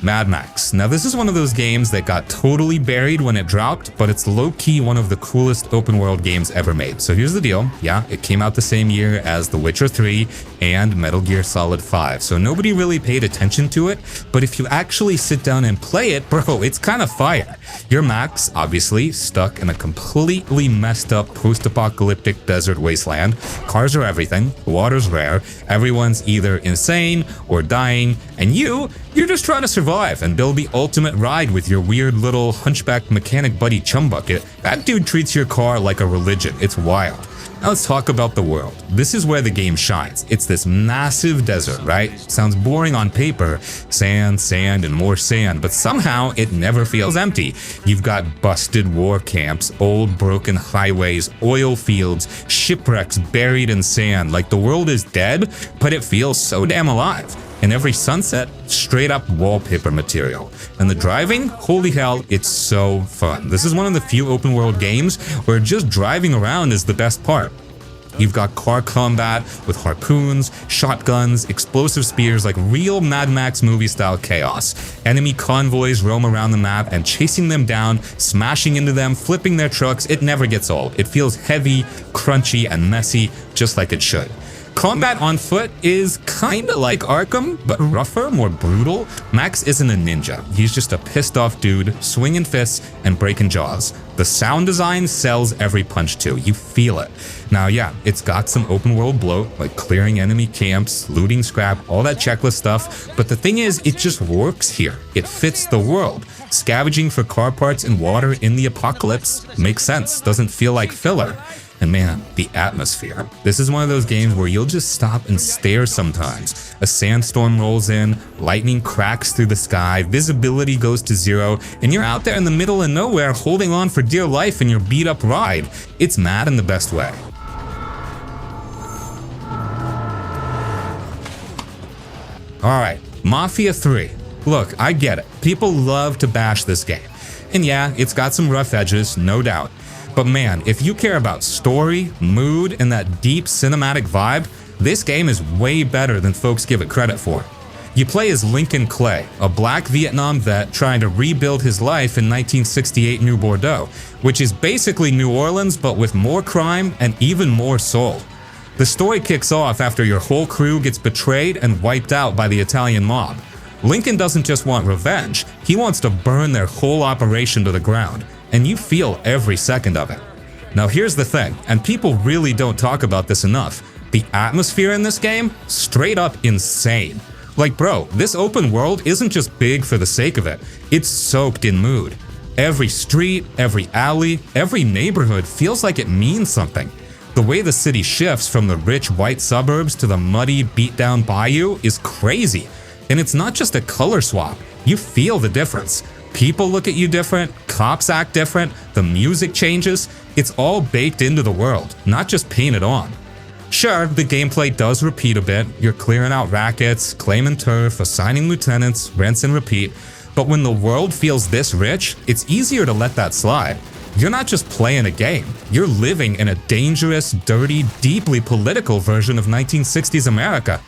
Mad Max. Now this is one of those games that got totally buried when it dropped, but it's low-key one of the coolest open world games ever made. So here's the deal. Yeah, it came out the same year as The Witcher 3 and Metal Gear Solid 5. So nobody really paid attention to it, but if you actually sit down and play it, bro, it's kind of fire. You're Max, obviously, stuck in a completely messed up post-apocalyptic desert wasteland. Cars are everything, water's rare, everyone's either insane or dying, and you're just trying to survive and build the ultimate ride with your weird little hunchback mechanic buddy Chumbucket. That dude treats your car like a religion. It's wild. Now let's talk about the world. This is where the game shines. It's this massive desert, right? Sounds boring on paper. Sand, sand, and more sand, but somehow it never feels empty. You've got busted war camps, old broken highways, oil fields, shipwrecks buried in sand. Like the world is dead, but it feels so damn alive. And every sunset, straight up wallpaper material. And the driving, holy hell, it's so fun. This is one of the few open world games where just driving around is the best part. You've got car combat with harpoons, shotguns, explosive spears, like real Mad Max movie style chaos. Enemy convoys roam around the map and chasing them down, smashing into them, flipping their trucks, it never gets old. It feels heavy, crunchy, and messy, just like it should. Combat on foot is kinda like Arkham, but rougher, more brutal. Max isn't a ninja. He's just a pissed off dude, swinging fists and breaking jaws. The sound design sells every punch too. You feel it. Now yeah, it's got some open world bloat, like clearing enemy camps, looting scrap, all that checklist stuff, but the thing is, it just works here. It fits the world. Scavenging for car parts and water in the apocalypse makes sense, doesn't feel like filler. And man, the atmosphere. This is one of those games where you'll just stop and stare sometimes. A sandstorm rolls in, lightning cracks through the sky, visibility goes to zero, and you're out there in the middle of nowhere holding on for dear life in your beat up ride. It's mad in the best way. Alright, Mafia 3. Look, I get it. People love to bash this game. And yeah, it's got some rough edges, no doubt. But man, if you care about story, mood, and that deep cinematic vibe, this game is way better than folks give it credit for. You play as Lincoln Clay, a black Vietnam vet trying to rebuild his life in 1968 New Bordeaux, which is basically New Orleans but with more crime and even more soul. The story kicks off after your whole crew gets betrayed and wiped out by the Italian mob. Lincoln doesn't just want revenge, he wants to burn their whole operation to the ground. And you feel every second of it. Now here's the thing, and people really don't talk about this enough. The atmosphere in this game, straight up insane. Like bro, this open world isn't just big for the sake of it, it's soaked in mood. Every street, every alley, every neighborhood feels like it means something. The way the city shifts from the rich white suburbs to the muddy, beat-down bayou is crazy. And it's not just a color swap, you feel the difference. People look at you different, cops act different, the music changes. It's all baked into the world, not just painted on. Sure, the gameplay does repeat a bit. You're clearing out rackets, claiming turf, assigning lieutenants, rinse and repeat. But when the world feels this rich, it's easier to let that slide. You're not just playing a game. You're living in a dangerous, dirty, deeply political version of 1960s America.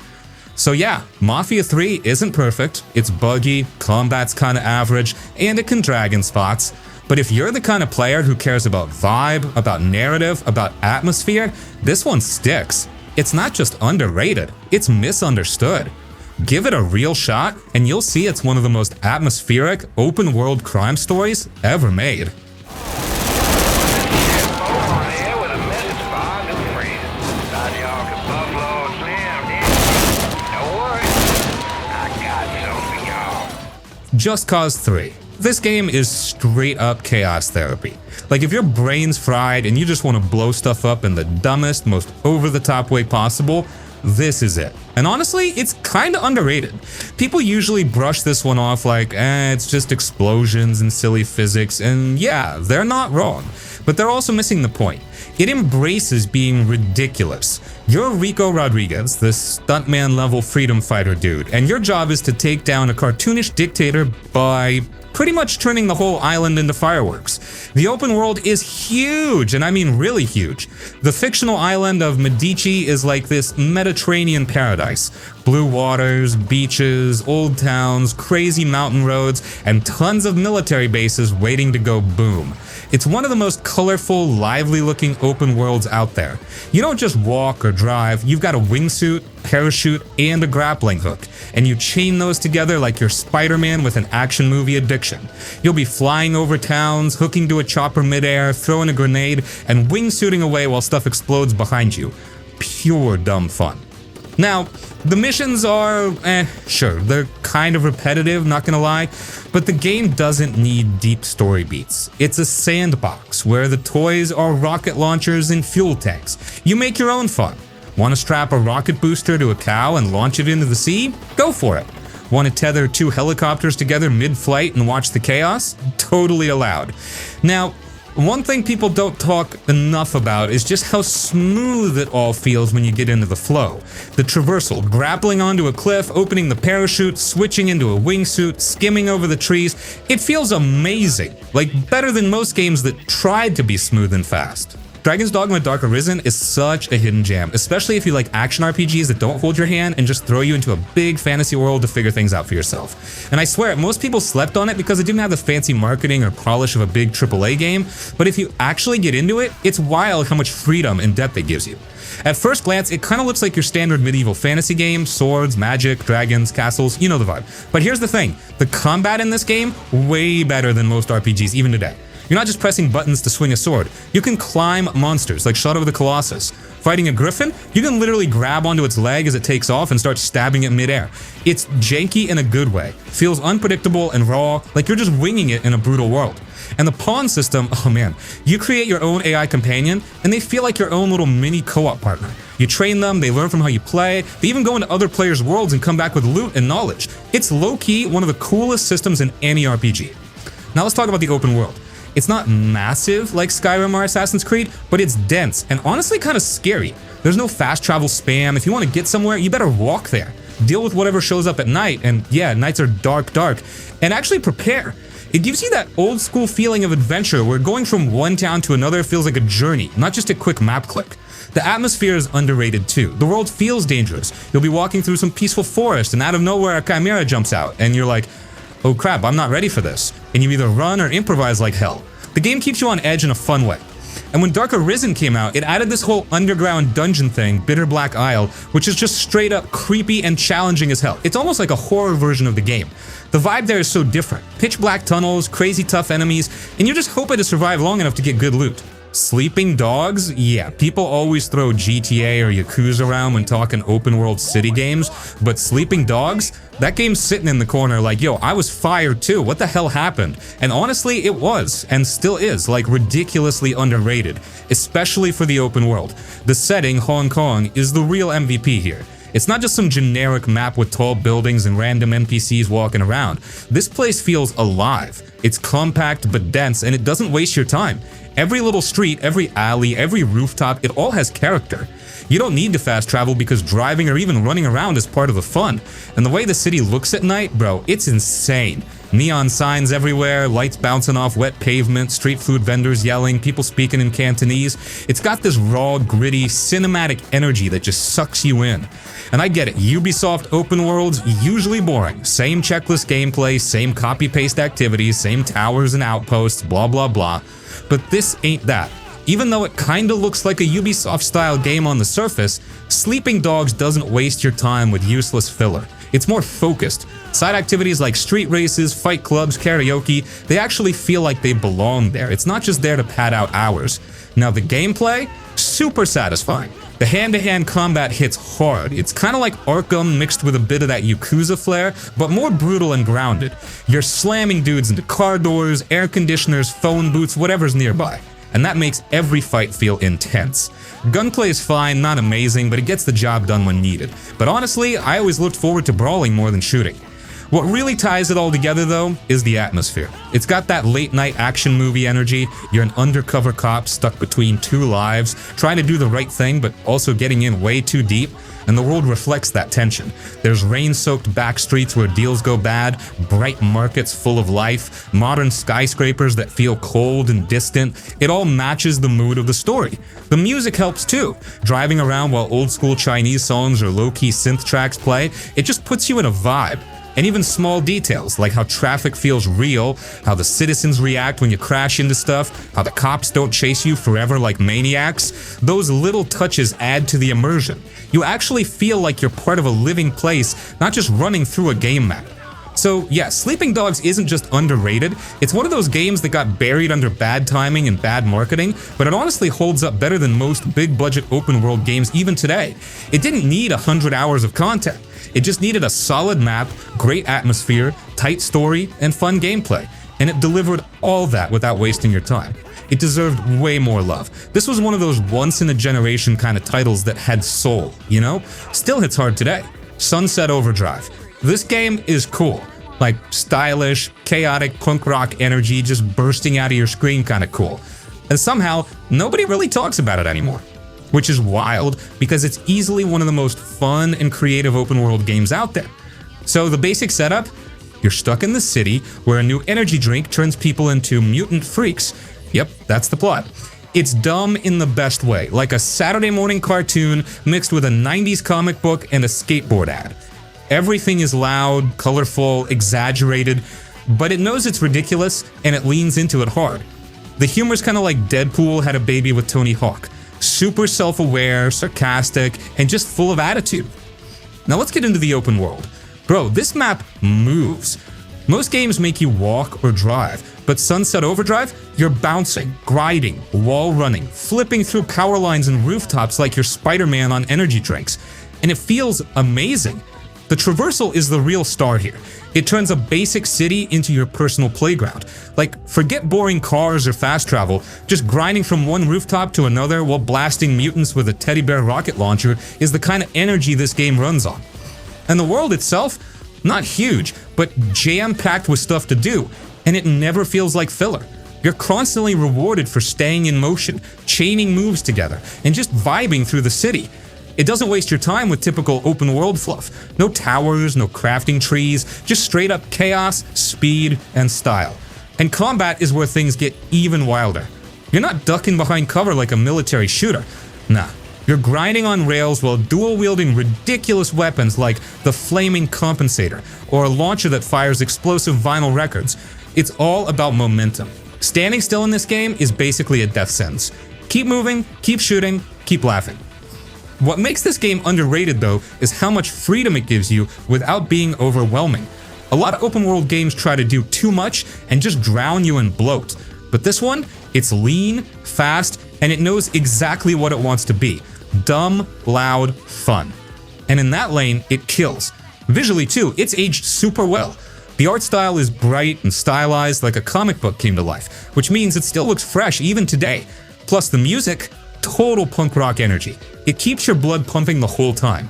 So yeah, Mafia 3 isn't perfect, it's buggy, combat's kinda average, and it can drag in spots. But if you're the kind of player who cares about vibe, about narrative, about atmosphere, this one sticks. It's not just underrated, it's misunderstood. Give it a real shot, and you'll see it's one of the most atmospheric, open-world crime stories ever made. Just Cause 3. This game is straight up chaos therapy. Like if your brain's fried and you just want to blow stuff up in the dumbest, most over-the-top way possible, this is it. And honestly, it's kinda underrated. People usually brush this one off like, it's just explosions and silly physics, and yeah, they're not wrong. But they're also missing the point. It embraces being ridiculous. You're Rico Rodriguez, this stuntman level freedom fighter dude, and your job is to take down a cartoonish dictator by pretty much turning the whole island into fireworks. The open world is huge, and I mean really huge. The fictional island of Medici is like this Mediterranean paradise. paradise. Blue waters, beaches, old towns, crazy mountain roads, and tons of military bases waiting to go boom. It's one of the most colorful, lively-looking open worlds out there. You don't just walk or drive, you've got a wingsuit, parachute, and a grappling hook, and you chain those together like you're Spider-Man with an action movie addiction. You'll be flying over towns, hooking to a chopper midair, throwing a grenade, and wingsuiting away while stuff explodes behind you. Pure dumb fun. Now, the missions are, sure, they're kind of repetitive, not gonna lie, but the game doesn't need deep story beats. It's a sandbox where the toys are rocket launchers and fuel tanks. You make your own fun. Want to strap a rocket booster to a cow and launch it into the sea? Go for it. Want to tether 2 helicopters together mid-flight and watch the chaos? Totally allowed. Now, one thing people don't talk enough about is just how smooth it all feels when you get into the flow. The traversal, grappling onto a cliff, opening the parachute, switching into a wingsuit, skimming over the trees, it feels amazing. Like better than most games that tried to be smooth and fast. Dragon's Dogma Dark Arisen is such a hidden gem, especially if you like action RPGs that don't hold your hand and just throw you into a big fantasy world to figure things out for yourself. And I swear, most people slept on it because it didn't have the fancy marketing or polish of a big AAA game, but if you actually get into it, it's wild how much freedom and depth it gives you. At first glance, it kind of looks like your standard medieval fantasy game, swords, magic, dragons, castles, you know the vibe. But here's the thing, the combat in this game, way better than most RPGs even today. You're not just pressing buttons to swing a sword. You can climb monsters like Shadow of the Colossus. Fighting a griffin, you can literally grab onto its leg as it takes off and start stabbing it midair. It's janky in a good way. Feels unpredictable and raw, like you're just winging it in a brutal world. And the pawn system, oh man, you create your own AI companion and they feel like your own little mini co-op partner. You train them, they learn from how you play, they even go into other players' worlds and come back with loot and knowledge. It's low-key one of the coolest systems in any RPG. Now let's talk about the open world. It's not massive like Skyrim or Assassin's Creed, but it's dense and honestly kind of scary. There's no fast travel spam. If you want to get somewhere, you better walk there. Deal with whatever shows up at night, and yeah, nights are dark, and actually prepare. It gives you that old school feeling of adventure where going from one town to another feels like a journey, not just a quick map click. The atmosphere is underrated too. The world feels dangerous. You'll be walking through some peaceful forest and out of nowhere a chimera jumps out and you're like, oh crap, I'm not ready for this. And you either run or improvise like hell. The game keeps you on edge in a fun way. And when Dark Arisen came out, it added this whole underground dungeon thing, Bitter Black Isle, which is just straight up creepy and challenging as hell. It's almost like a horror version of the game. The vibe there is so different. Pitch black tunnels, crazy tough enemies, and you're just hoping to survive long enough to get good loot. Sleeping dogs? Yeah, people always throw GTA or Yakuza around when talking open world city games, but Sleeping Dogs? That game's sitting in the corner like, yo, I was fired too, what the hell happened? And honestly, it was, and still is, like ridiculously underrated, especially for the open world. The setting, Hong Kong, is the real MVP here. It's not just some generic map with tall buildings and random NPCs walking around. This place feels alive. It's compact but dense, and it doesn't waste your time. Every little street, every alley, every rooftop, it all has character. You don't need to fast travel because driving or even running around is part of the fun. And the way the city looks at night, bro, it's insane. Neon signs everywhere, lights bouncing off wet pavement, street food vendors yelling, people speaking in Cantonese. It's got this raw, gritty, cinematic energy that just sucks you in. And I get it, Ubisoft open worlds, usually boring. Same checklist gameplay, same copy-paste activities, same towers and outposts, blah blah blah. But this ain't that. Even though it kinda looks like a Ubisoft-style game on the surface, Sleeping Dogs doesn't waste your time with useless filler. It's more focused. Side activities like street races, fight clubs, karaoke, they actually feel like they belong there. It's not just there to pad out hours. Now the gameplay? Super satisfying. The hand-to-hand combat hits hard. It's kind of like Arkham mixed with a bit of that Yakuza flair, but more brutal and grounded. You're slamming dudes into car doors, air conditioners, phone booths, whatever's nearby. And that makes every fight feel intense. Gunplay is fine, not amazing, but it gets the job done when needed. But honestly, I always looked forward to brawling more than shooting. What really ties it all together, though, is the atmosphere. It's got that late-night action movie energy. You're an undercover cop stuck between two lives, trying to do the right thing, but also getting in way too deep, and the world reflects that tension. There's rain-soaked back streets where deals go bad, bright markets full of life, modern skyscrapers that feel cold and distant. It all matches the mood of the story. The music helps too. Driving around while old-school Chinese songs or low-key synth tracks play, it just puts you in a vibe. And even small details, like how traffic feels real, how the citizens react when you crash into stuff, how the cops don't chase you forever like maniacs, those little touches add to the immersion. You actually feel like you're part of a living place, not just running through a game map. So yeah, Sleeping Dogs isn't just underrated, it's one of those games that got buried under bad timing and bad marketing, but it honestly holds up better than most big-budget open-world games even today. It didn't need 100 hours of content. It just needed a solid map, great atmosphere, tight story, and fun gameplay. And it delivered all that without wasting your time. It deserved way more love. This was one of those once-in-a-generation kind of titles that had soul, you know? Still hits hard today. Sunset Overdrive. This game is cool. Like, stylish, chaotic punk rock energy just bursting out of your screen kind of cool. And somehow, nobody really talks about it anymore. Which is wild, because it's easily one of the most fun and creative open-world games out there. So the basic setup? You're stuck in the city, where a new energy drink turns people into mutant freaks. Yep, that's the plot. It's dumb in the best way, like a Saturday morning cartoon mixed with a 90s comic book and a skateboard ad. Everything is loud, colorful, exaggerated, but it knows it's ridiculous, and it leans into it hard. The humor's kinda like Deadpool had a baby with Tony Hawk. Super self-aware, sarcastic, and just full of attitude. Now let's get into the open world. Bro, this map moves. Most games make you walk or drive, but Sunset Overdrive, you're bouncing, gliding, wall running, flipping through power lines and rooftops like you're Spider-Man on energy drinks. And it feels amazing. The traversal is the real star here. It turns a basic city into your personal playground. Like, forget boring cars or fast travel, just grinding from one rooftop to another while blasting mutants with a teddy bear rocket launcher is the kind of energy this game runs on. And the world itself? Not huge, but jam-packed with stuff to do, and it never feels like filler. You're constantly rewarded for staying in motion, chaining moves together, and just vibing through the city. It doesn't waste your time with typical open world fluff. No towers, no crafting trees, just straight up chaos, speed, and style. And combat is where things get even wilder. You're not ducking behind cover like a military shooter. Nah, you're grinding on rails while dual-wielding ridiculous weapons like the flaming compensator or a launcher that fires explosive vinyl records. It's all about momentum. Standing still in this game is basically a death sentence. Keep moving, keep shooting, keep laughing. What makes this game underrated, though, is how much freedom it gives you without being overwhelming. A lot of open-world games try to do too much and just drown you in bloat. But this one, it's lean, fast, and it knows exactly what it wants to be. Dumb, loud, fun. And in that lane, it kills. Visually, too, it's aged super well. The art style is bright and stylized like a comic book came to life, which means it still looks fresh even today. Plus the music, total punk rock energy. It keeps your blood pumping the whole time.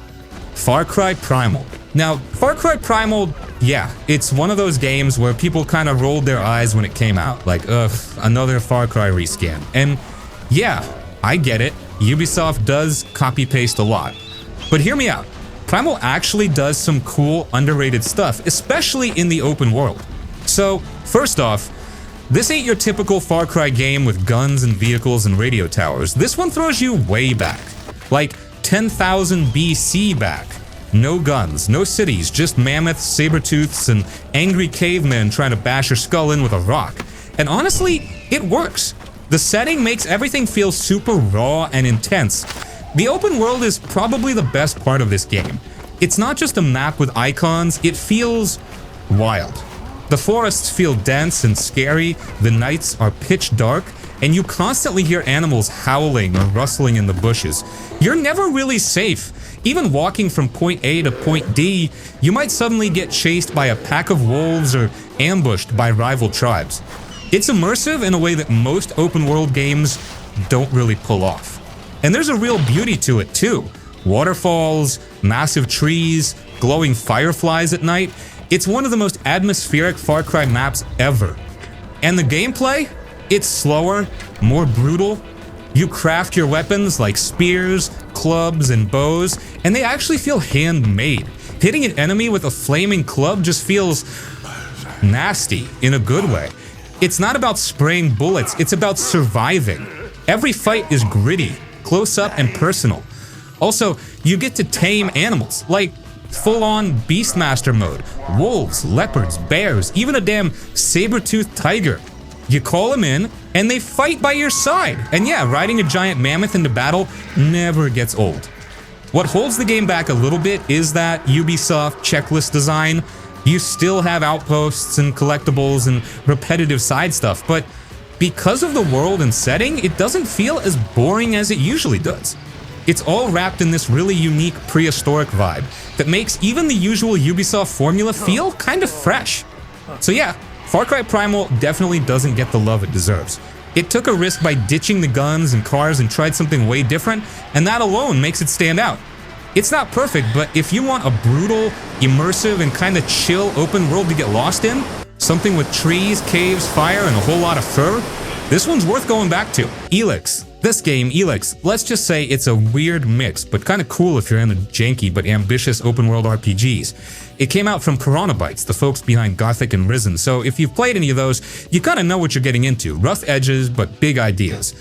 Far Cry Primal. Now, Far Cry Primal, yeah, it's one of those games where people kind of rolled their eyes when it came out, like, ugh, another Far Cry reskin. And yeah, I get it, Ubisoft does copy-paste a lot. But hear me out, Primal actually does some cool, underrated stuff, especially in the open world. So, first off, this ain't your typical Far Cry game with guns and vehicles and radio towers. This one throws you way back. Like 10,000 BC back. No guns, no cities, just mammoths, saber-tooths, and angry cavemen trying to bash your skull in with a rock. And honestly, it works. The setting makes everything feel super raw and intense. The open world is probably the best part of this game. It's not just a map with icons, it feels wild. The forests feel dense and scary, the nights are pitch dark, and you constantly hear animals howling or rustling in the bushes. You're never really safe. Even walking from point A to point D, you might suddenly get chased by a pack of wolves or ambushed by rival tribes. It's immersive in a way that most open world games don't really pull off. And there's a real beauty to it too. Waterfalls, massive trees, glowing fireflies at night. It's one of the most atmospheric Far Cry maps ever. And the gameplay? It's slower, more brutal. You craft your weapons like spears, clubs, and bows, and they actually feel handmade. Hitting an enemy with a flaming club just feels nasty in a good way. It's not about spraying bullets, it's about surviving. Every fight is gritty, close up, and personal. Also, you get to tame animals, like full-on Beastmaster mode. Wolves, leopards, bears, even a damn saber-toothed tiger. You call them in, and they fight by your side. And yeah, riding a giant mammoth into battle never gets old. What holds the game back a little bit is that Ubisoft checklist design. You still have outposts and collectibles and repetitive side stuff, but because of the world and setting, it doesn't feel as boring as it usually does. It's all wrapped in this really unique prehistoric vibe that makes even the usual Ubisoft formula feel kind of fresh. So yeah, Far Cry Primal definitely doesn't get the love it deserves. It took a risk by ditching the guns and cars and tried something way different, and that alone makes it stand out. It's not perfect, but if you want a brutal, immersive, and kinda chill open world to get lost in, something with trees, caves, fire, and a whole lot of fur, this one's worth going back to. Elex. This game, Elex, let's just say it's a weird mix, but kinda cool if you're into janky but ambitious open-world RPGs. It came out from Piranha Bytes, the folks behind Gothic and Arisen, so if you've played any of those, you kinda know what you're getting into. Rough edges, but big ideas.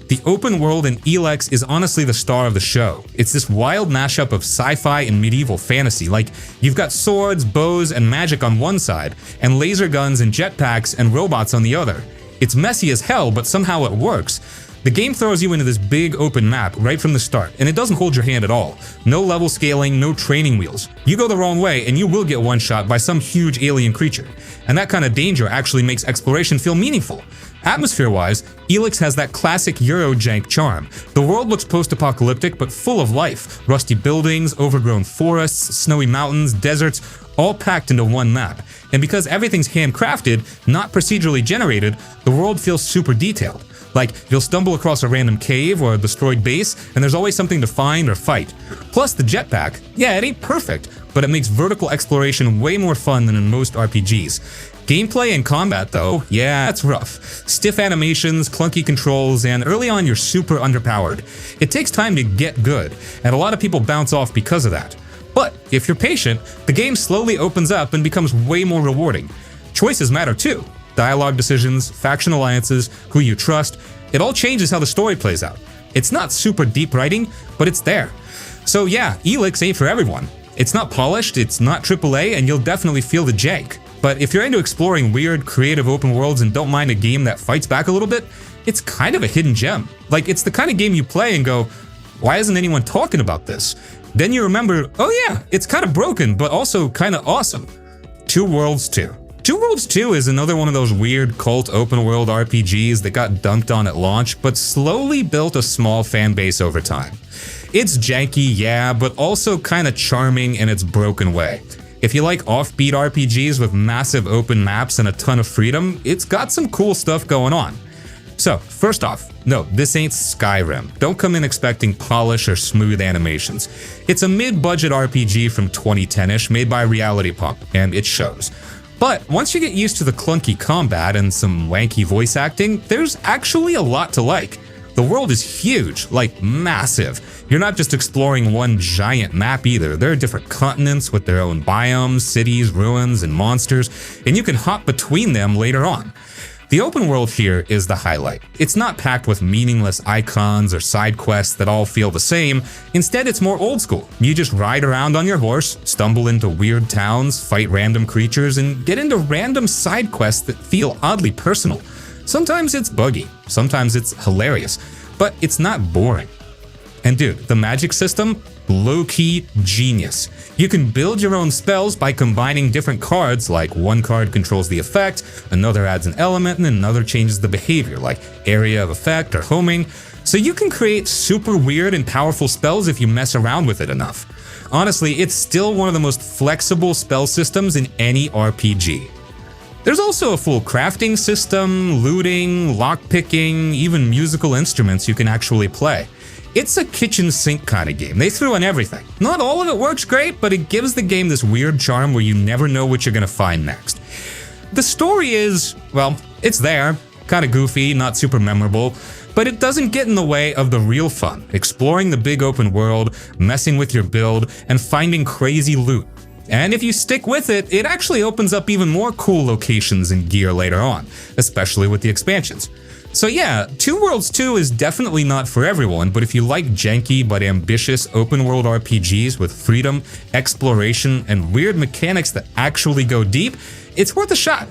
The open world in Elex is honestly the star of the show. It's this wild mashup of sci-fi and medieval fantasy, like you've got swords, bows, and magic on one side, and laser guns and jetpacks and robots on the other. It's messy as hell, but somehow it works. The game throws you into this big open map right from the start, and it doesn't hold your hand at all. No level scaling, no training wheels. You go the wrong way and you will get one-shot by some huge alien creature. And that kind of danger actually makes exploration feel meaningful. Atmosphere-wise, Elex has that classic Eurojank charm. The world looks post-apocalyptic but full of life. Rusty buildings, overgrown forests, snowy mountains, deserts, all packed into one map. And because everything's handcrafted, not procedurally generated, the world feels super detailed. Like, you'll stumble across a random cave or a destroyed base, and there's always something to find or fight. Plus the jetpack, yeah, it ain't perfect, but it makes vertical exploration way more fun than in most RPGs. Gameplay and combat though, yeah, that's rough. Stiff animations, clunky controls, and early on you're super underpowered. It takes time to get good, and a lot of people bounce off because of that. But if you're patient, the game slowly opens up and becomes way more rewarding. Choices matter too. Dialogue decisions, faction alliances, who you trust, it all changes how the story plays out. It's not super deep writing, but it's there. So yeah, Elex ain't for everyone. It's not polished, it's not AAA, and you'll definitely feel the jank. But if you're into exploring weird, creative open worlds and don't mind a game that fights back a little bit, it's kind of a hidden gem. Like, it's the kind of game you play and go, why isn't anyone talking about this? Then you remember, oh yeah, it's kind of broken, but also kind of awesome. Two Worlds 2. Two Worlds 2 is another one of those weird cult open-world RPGs that got dunked on at launch, but slowly built a small fan base over time. It's janky, yeah, but also kinda charming in its broken way. If you like offbeat RPGs with massive open maps and a ton of freedom, it's got some cool stuff going on. So, first off, no, this ain't Skyrim. Don't come in expecting polish or smooth animations. It's a mid-budget RPG from 2010-ish made by Reality Pump, and it shows. But once you get used to the clunky combat and some wanky voice acting, there's actually a lot to like. The world is huge, like massive. You're not just exploring one giant map either. There are different continents with their own biomes, cities, ruins, and monsters, and you can hop between them later on. The open world here is the highlight. It's not packed with meaningless icons or side quests that all feel the same. Instead, it's more old school. You just ride around on your horse, stumble into weird towns, fight random creatures, and get into random side quests that feel oddly personal. Sometimes it's buggy, sometimes it's hilarious, but it's not boring. And dude, the magic system? Low-key genius. You can build your own spells by combining different cards, like one card controls the effect, another adds an element, and another changes the behavior, like area of effect or homing. So you can create super weird and powerful spells if you mess around with it enough. Honestly, it's still one of the most flexible spell systems in any RPG. There's also a full crafting system, looting, lockpicking, even musical instruments you can actually play. It's a kitchen sink kind of game. They threw in everything. Not all of it works great, but it gives the game this weird charm where you never know what you're gonna find next. The story is, well, it's there, kind of goofy, not super memorable, but it doesn't get in the way of the real fun, exploring the big open world, messing with your build, and finding crazy loot. And if you stick with it, it actually opens up even more cool locations and gear later on, especially with the expansions. So yeah, Two Worlds 2 is definitely not for everyone, but if you like janky but ambitious open world RPGs with freedom, exploration, and weird mechanics that actually go deep, it's worth a shot.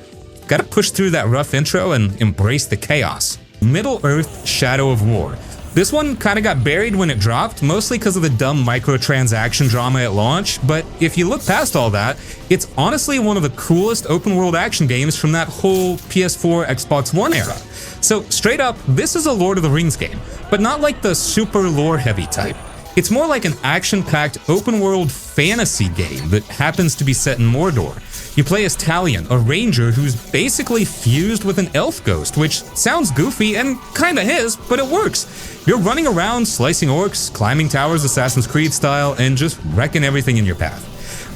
Gotta push through that rough intro and embrace the chaos. Middle-earth: Shadow of War. This one kinda got buried when it dropped, mostly because of the dumb microtransaction drama at launch, but if you look past all that, it's honestly one of the coolest open-world action games from that whole PS4, Xbox One era. So straight up, this is a Lord of the Rings game, but not like the super lore-heavy type. It's more like an action-packed open-world fantasy game that happens to be set in Mordor. You play as Talion, a ranger who's basically fused with an elf ghost, which sounds goofy and kinda is, but it works. You're running around, slicing orcs, climbing towers Assassin's Creed style, and just wrecking everything in your path.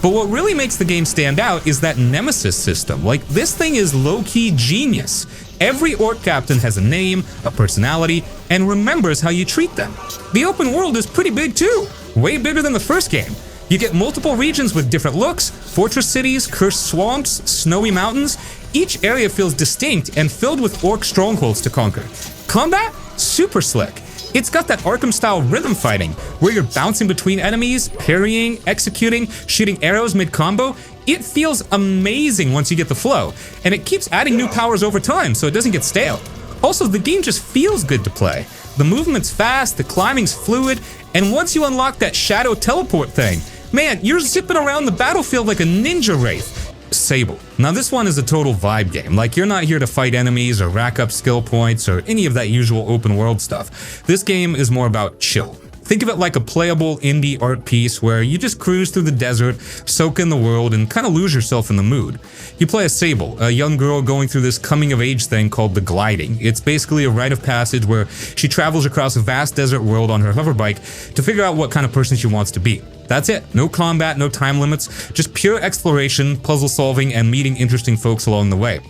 But what really makes the game stand out is that nemesis system. Like, this thing is low-key genius. Every orc captain has a name, a personality, and remembers how you treat them. The open world is pretty big too, way bigger than the first game. You get multiple regions with different looks, fortress cities, cursed swamps, snowy mountains. Each area feels distinct and filled with orc strongholds to conquer. Combat? Super slick. It's got that Arkham-style rhythm fighting, where you're bouncing between enemies, parrying, executing, shooting arrows mid-combo. It feels amazing once you get the flow, and it keeps adding new powers over time so it doesn't get stale. Also, the game just feels good to play. The movement's fast, the climbing's fluid, and once you unlock that shadow teleport thing, man, you're zipping around the battlefield like a ninja wraith. Sable. Now this one is a total vibe game. Like, you're not here to fight enemies or rack up skill points or any of that usual open world stuff. This game is more about chill. Think of it like a playable indie art piece where you just cruise through the desert, soak in the world, and kind of lose yourself in the mood. You play as Sable, a young girl going through this coming-of-age thing called the gliding. It's basically a rite of passage where she travels across a vast desert world on her hoverbike to figure out what kind of person she wants to be. That's it. No combat, no time limits, just pure exploration, puzzle solving, and meeting interesting folks along the way.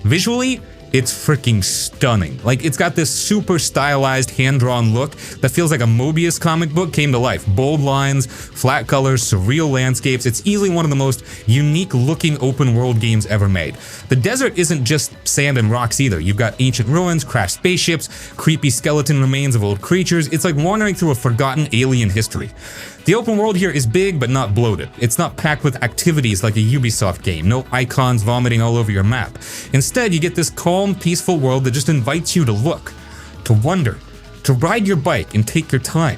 Visually, it's freaking stunning. Like, it's got this super stylized, hand-drawn look that feels like a Mobius comic book came to life. Bold lines, flat colors, surreal landscapes. It's easily one of the most unique-looking open-world games ever made. The desert isn't just sand and rocks either. You've got ancient ruins, crashed spaceships, creepy skeleton remains of old creatures. It's like wandering through a forgotten alien history. The open world here is big but not bloated. It's not packed with activities like a Ubisoft game, no icons vomiting all over your map. Instead, you get this calm, peaceful world that just invites you to look, to wonder, to ride your bike and take your time.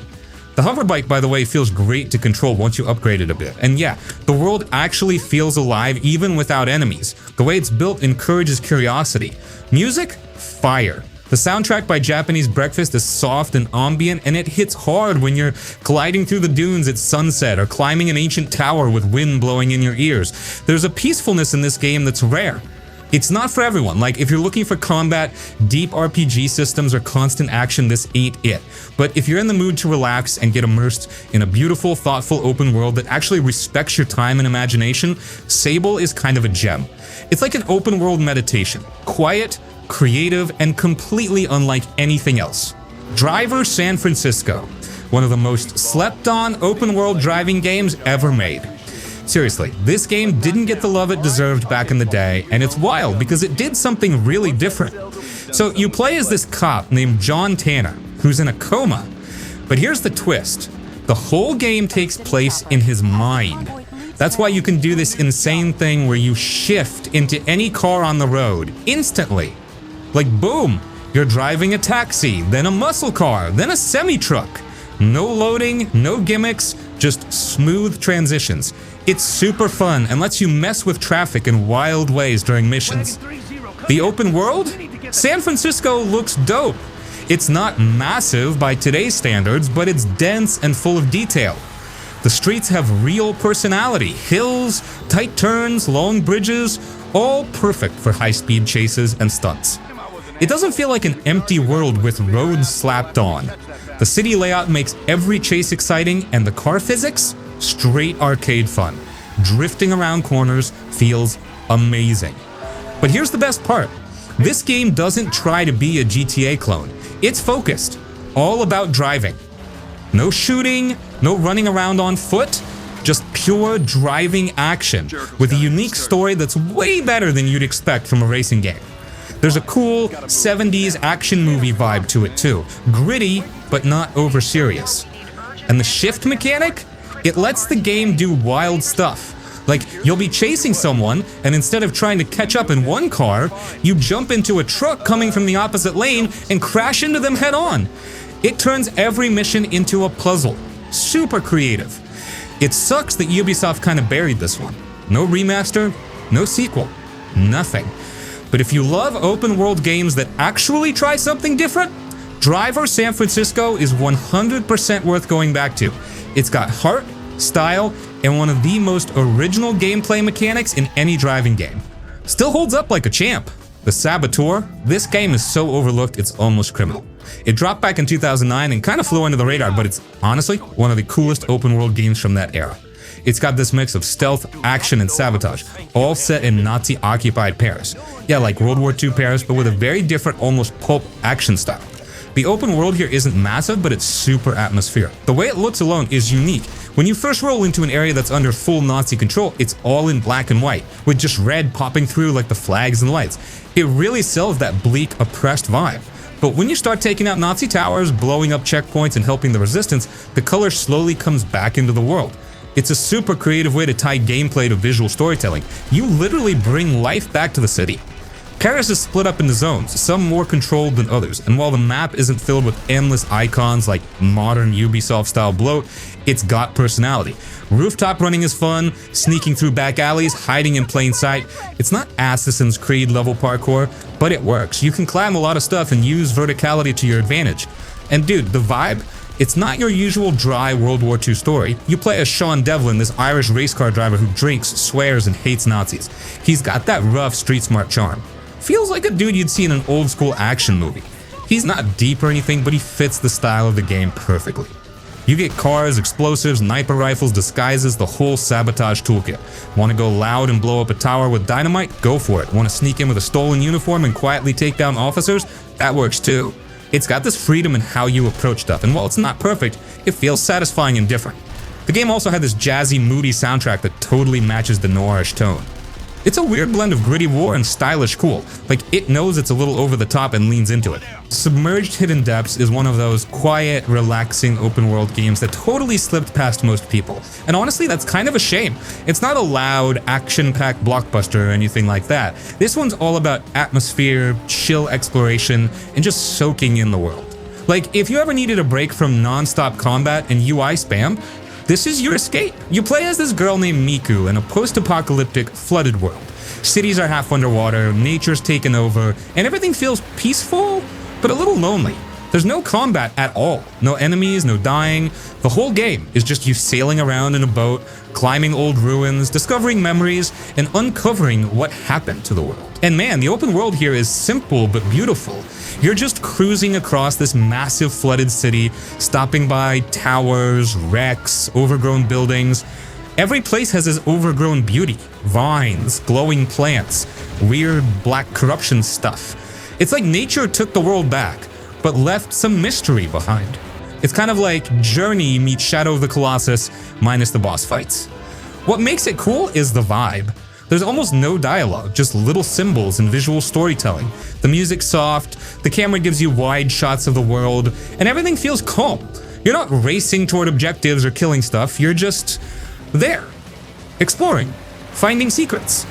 The hoverbike, by the way, feels great to control once you upgrade it a bit. And yeah, the world actually feels alive even without enemies. The way it's built encourages curiosity. Music? Fire. The soundtrack by Japanese Breakfast is soft and ambient, and it hits hard when you're gliding through the dunes at sunset or climbing an ancient tower with wind blowing in your ears. There's a peacefulness in this game that's rare. It's not for everyone. Like, if you're looking for combat, deep RPG systems, or constant action, this ain't it. But if you're in the mood to relax and get immersed in a beautiful, thoughtful open world that actually respects your time and imagination, Sable is kind of a gem. It's like an open world meditation. Quiet, creative, and completely unlike anything else. Driver San Francisco, one of the most slept-on open-world driving games ever made. Seriously, this game didn't get the love it deserved back in the day, and it's wild because it did something really different. So you play as this cop named John Tanner, who's in a coma. But here's the twist. The whole game takes place in his mind. That's why you can do this insane thing where you shift into any car on the road instantly. Like, boom, you're driving a taxi, then a muscle car, then a semi-truck. No loading, no gimmicks, just smooth transitions. It's super fun and lets you mess with traffic in wild ways during missions. The open world? San Francisco looks dope. It's not massive by today's standards, but it's dense and full of detail. The streets have real personality, hills, tight turns, long bridges, all perfect for high-speed chases and stunts. It doesn't feel like an empty world with roads slapped on. The city layout makes every chase exciting, and the car physics? Straight arcade fun. Drifting around corners feels amazing. But here's the best part. This game doesn't try to be a GTA clone. It's focused. All about driving. No shooting, no running around on foot, just pure driving action with a unique story that's way better than you'd expect from a racing game. There's a cool 70s action movie vibe to it too. Gritty, but not over serious. And the shift mechanic? It lets the game do wild stuff. Like, you'll be chasing someone, and instead of trying to catch up in one car, you jump into a truck coming from the opposite lane and crash into them head on. It turns every mission into a puzzle. Super creative. It sucks that Ubisoft kind of buried this one. No remaster, no sequel, nothing. But if you love open world games that actually try something different, Driver San Francisco is 100% worth going back to. It's got heart, style, and one of the most original gameplay mechanics in any driving game. Still holds up like a champ. The Saboteur, this game is so overlooked it's almost criminal. It dropped back in 2009 and kind of flew under the radar, but it's honestly one of the coolest open world games from that era. It's got this mix of stealth, action, and sabotage, all set in Nazi-occupied Paris. Yeah, like World War II Paris, but with a very different, almost pulp action style. The open world here isn't massive, but it's super atmospheric. The way it looks alone is unique. When you first roll into an area that's under full Nazi control, it's all in black and white, with just red popping through like the flags and lights. It really sells that bleak, oppressed vibe. But when you start taking out Nazi towers, blowing up checkpoints, and helping the resistance, the color slowly comes back into the world. It's a super creative way to tie gameplay to visual storytelling. You literally bring life back to the city. Paris is split up into zones, some more controlled than others, and while the map isn't filled with endless icons like modern Ubisoft-style bloat, it's got personality. Rooftop running is fun, sneaking through back alleys, hiding in plain sight. It's not Assassin's Creed level parkour, but it works. You can climb a lot of stuff and use verticality to your advantage. And dude, the vibe? It's not your usual dry World War II story. You play as Sean Devlin, this Irish race car driver who drinks, swears, and hates Nazis. He's got that rough, street-smart charm. Feels like a dude you'd see in an old-school action movie. He's not deep or anything, but he fits the style of the game perfectly. You get cars, explosives, sniper rifles, disguises, the whole sabotage toolkit. Want to go loud and blow up a tower with dynamite? Go for it. Want to sneak in with a stolen uniform and quietly take down officers? That works too. It's got this freedom in how you approach stuff, and while it's not perfect, it feels satisfying and different. The game also had this jazzy, moody soundtrack that totally matches the noirish tone. It's a weird blend of gritty war and stylish cool, like it knows it's a little over the top and leans into it. Submerged Hidden Depths is one of those quiet, relaxing open world games that totally slipped past most people. And honestly, that's kind of a shame. It's not a loud, action-packed blockbuster or anything like that. This one's all about atmosphere, chill exploration, and just soaking in the world. Like, if you ever needed a break from non-stop combat and UI spam, this is your escape. You play as this girl named Miku in a post-apocalyptic, flooded world. Cities are half underwater, nature's taken over, and everything feels peaceful, but a little lonely. There's no combat at all. No enemies, no dying. The whole game is just you sailing around in a boat, climbing old ruins, discovering memories, and uncovering what happened to the world. And man, the open world here is simple but beautiful. You're just cruising across this massive flooded city, stopping by towers, wrecks, overgrown buildings. Every place has its overgrown beauty. Vines, glowing plants, weird black corruption stuff. It's like nature took the world back, but left some mystery behind. It's kind of like Journey meets Shadow of the Colossus minus the boss fights. What makes it cool is the vibe. There's almost no dialogue, just little symbols and visual storytelling. The music's soft, the camera gives you wide shots of the world, and everything feels calm. You're not racing toward objectives or killing stuff, you're just there, exploring, finding secrets,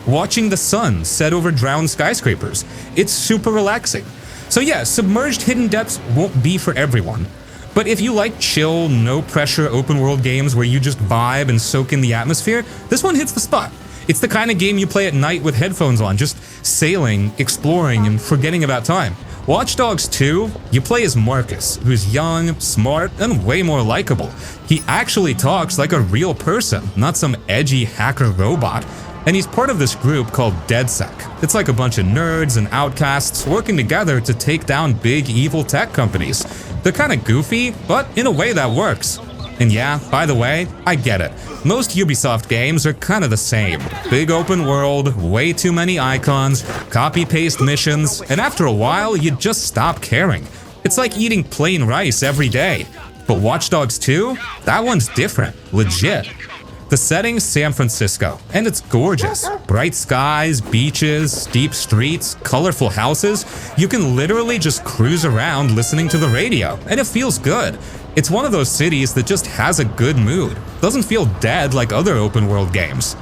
watching the sun set over drowned skyscrapers. It's super relaxing. So yeah, Submerged Hidden Depths won't be for everyone. But if you like chill, no-pressure open-world games where you just vibe and soak in the atmosphere, this one hits the spot. It's the kind of game you play at night with headphones on, just sailing, exploring, and forgetting about time. Watch Dogs 2, you play as Marcus, who's young, smart, and way more likable. He actually talks like a real person, not some edgy hacker robot. And he's part of this group called DedSec. It's like a bunch of nerds and outcasts working together to take down big evil tech companies. They're kinda goofy, but in a way that works. And yeah, by the way, I get it. Most Ubisoft games are kinda the same. Big open world, way too many icons, copy-paste missions, and after a while, you just stop caring. It's like eating plain rice every day. But Watch Dogs 2? That one's different. Legit. The setting's San Francisco, and it's gorgeous. Bright skies, beaches, steep streets, colorful houses. You can literally just cruise around listening to the radio, and it feels good. It's one of those cities that just has a good mood. Doesn't feel dead like other open world games.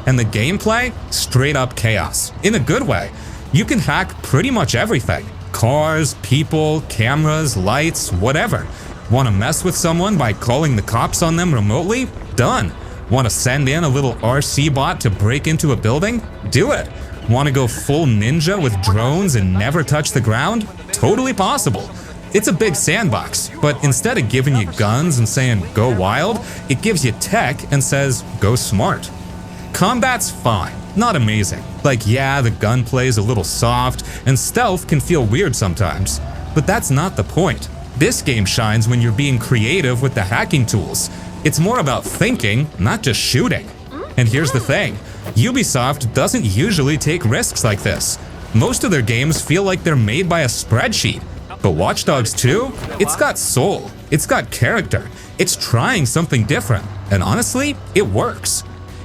And the gameplay? Straight up chaos. In a good way. You can hack pretty much everything. Cars, people, cameras, lights, whatever. Want to mess with someone by calling the cops on them remotely? Done. Want to send in a little RC bot to break into a building? Do it. Want to go full ninja with drones and never touch the ground? Totally possible. It's a big sandbox, but instead of giving you guns and saying go wild, it gives you tech and says go smart. Combat's fine, not amazing. Like yeah, the gunplay's a little soft and stealth can feel weird sometimes. But that's not the point. This game shines when you're being creative with the hacking tools. It's more about thinking, not just shooting. And here's the thing, Ubisoft doesn't usually take risks like this. Most of their games feel like they're made by a spreadsheet. But Watch Dogs 2? It's got soul. It's got character. It's trying something different. And honestly, it works.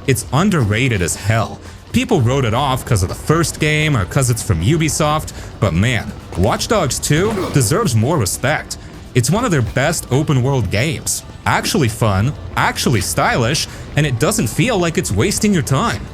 It's underrated as hell. People wrote it off because of the first game or because it's from Ubisoft, but man, Watch Dogs 2 deserves more respect. It's one of their best open world games. Actually fun, actually stylish, and it doesn't feel like it's wasting your time.